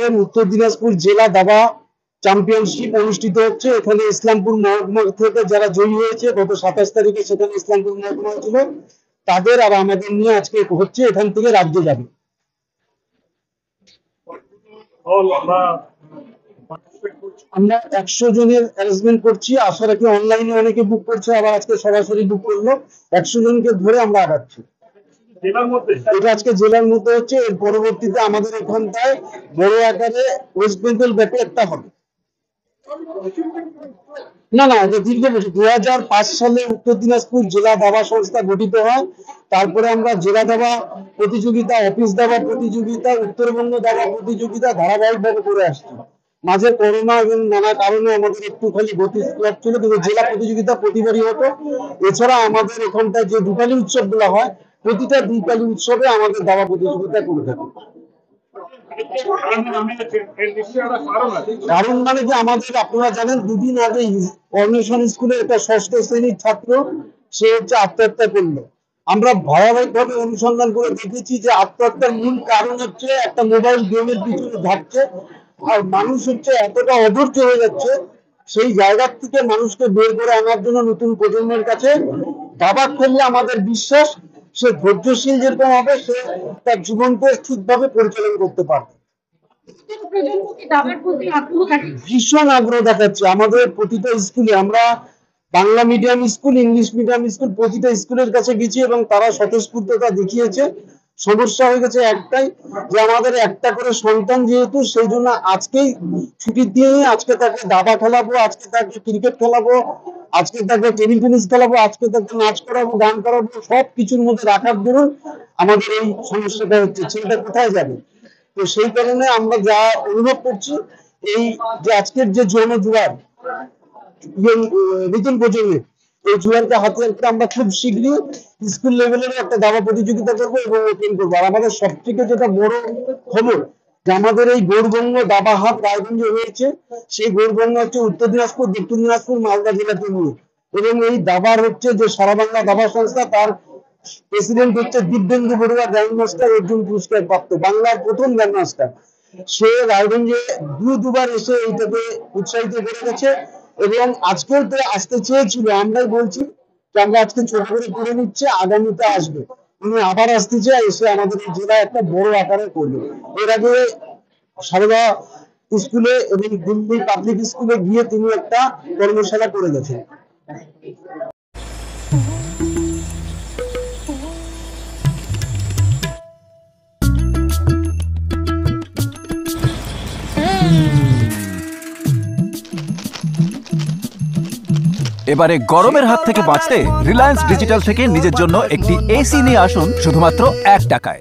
দেখেন উত্তর দিনাজপুর জেলা দাবা চ্যাম্পিয়নশিপ অনুষ্ঠিত হচ্ছে। এখানে ইসলামপুর মহকুমা থেকে যারা জয়ী হয়েছে গত 27 তারিখে, সেখানে ইসলামপুর মহকুমা ছিল তাদের, আর আমাদের নিয়ে আজকে হচ্ছে, এখান থেকে রাজ্যে যাবে। আমরা 100 জনের অ্যারেঞ্জমেন্ট করছি, আশা রাখি অনলাইনে অনেকে বুক করছে, আবার আজকে সরাসরি বুক করলো। 100 জনকে ধরে আমরা আগাচ্ছি। এটা আজকে জেলার মধ্যে হচ্ছে, এর পরবর্তীতে আমাদের এখানটায় বড় আকারে ওয়েস্ট বেঙ্গল ব্যাপী একটা হবে। না না, এটা দীর্ঘ বছর 2005 সালে উত্তর দিনাজপুর জেলা দাবা সংস্থা গঠিত হয়। তারপরে আমরা জেলা দাবা প্রতিযোগিতা, অফিস দাবা প্রতিযোগিতা, উত্তরবঙ্গ দাবা প্রতিযোগিতা ধারাবাহিকভাবে করে আসছি। মাঝে করোনা এবং নানা কারণে আমাদের একটু খালি গতি স্লট ছিল, কিন্তু জেলা প্রতিযোগিতা প্রতিবারই হতো। এছাড়া আমাদের এখানটায় যে দীপালি উৎসব গুলো হয়, প্রতিটা দীপালি উৎসবে আমাদের দাবা প্রতিযোগিতা করে থাকে। কারণ মানে যে আমাদের, আপনারা জানেন, দুদিন আগে কর্নেশন স্কুলের একটা 6ষ্ঠ শ্রেণীর ছাত্র, সে হচ্ছে আত্মহত্যা করলো। আমরা ধারাবাহিকভাবে অনুসন্ধান করে দেখেছি যে আত্মহত্যার মূল কারণ হচ্ছে একটা মোবাইল গেমের পিছনে ধাপছে, আর মানুষ হচ্ছে এতটা অধৈর্য হয়ে যাচ্ছে। সেই জায়গা থেকে মানুষকে বের করে আনার জন্য নতুন প্রজন্মের কাছে দাবা খেললে আমাদের বিশ্বাস সে ধৈর্যশীল যেরকম হবে, সে তার জীবনকে ঠিকভাবে পরিচালনা করতে পারবে। ভীষণ আগ্রহ দেখাচ্ছে। আমাদের প্রতিটা স্কুলে, আমরা Bangla medium school, English medium school, প্রতিটা স্কুলের কাছে গেছি এবং তারা স্বতঃস্ফূর্ততা দেখিয়েছে। সমস্যা হয়ে গেছে একটাই, যে আমাদের একটা করে সন্তান যেহেতু, সেই জন্য আজকেই ছুটি দিয়ে আজকে তাকে দাবা খেলাবো, আজকে তাকে ক্রিকেট খেলাবো, আজকে তাকে টেবিল টেনিস খেলাবো, আজকে তাকে নাচ করাবো, গান করাবো, সব কিছুর মধ্যে রাখার দরুন আমাদের এই সমস্যাটা হচ্ছে। ছেলেটা কোথায় যাবে? তো সেই কারণে আমরা যা অনুভব করছি, এই যে আজকের যে যৌন জুয়ার নতুন প্রজন্মের, এই জুয়ারকে হাতিয়ার করে আমরা খুব শীঘ্রই স্কুল লেভেলের একটা দাবা প্রতিযোগিতা করবো এবং ওপেন করবো। আর আমাদের সব থেকে যেটা বড় খবর, যে আমাদের এই গৌরবঙ্গ দাবা হাট রায়গঞ্জে হয়েছে। সেই গৌরবঙ্গ হচ্ছে উত্তর দিনাজপুর, দক্ষিণ দিনাজপুর, মালদা জেলাকে নিয়ে। এবং এই দাবার হচ্ছে যে সারা বাংলা দাবা সংস্থা, তার প্রেসিডেন্ট হচ্ছে দিব্যেন্দু বড়ুয়া, গ্র্যান্ড মাস্টার অর্জুন পুরস্কার প্রাপ্ত, বাংলার প্রথম গ্র্যান্ড মাস্টার। সে রায়গঞ্জে দুবার এসে এইটাকে উৎসাহিত করে গেছে এবং আজকেও তো আসতে চেয়েছিল। আমরাই বলছি যে আমরা আজকে ছোট করে করে নিচ্ছে, আগামীতে আসবে। উনি আবার আসতে চায়, এসে আমাদের জেলায় একটা বড় আকারে করবে। এর আগে সারদা স্কুলে এবং দিল্লি পাবলিক স্কুলে গিয়ে তিনি একটা কর্মশালা করে গেছেন। এবারে গরমের হাত থেকে বাঁচতে রিলায়েন্স ডিজিটাল থেকে নিজের জন্য একটি এসি নিয়ে আসুন শুধুমাত্র 1 টাকায়।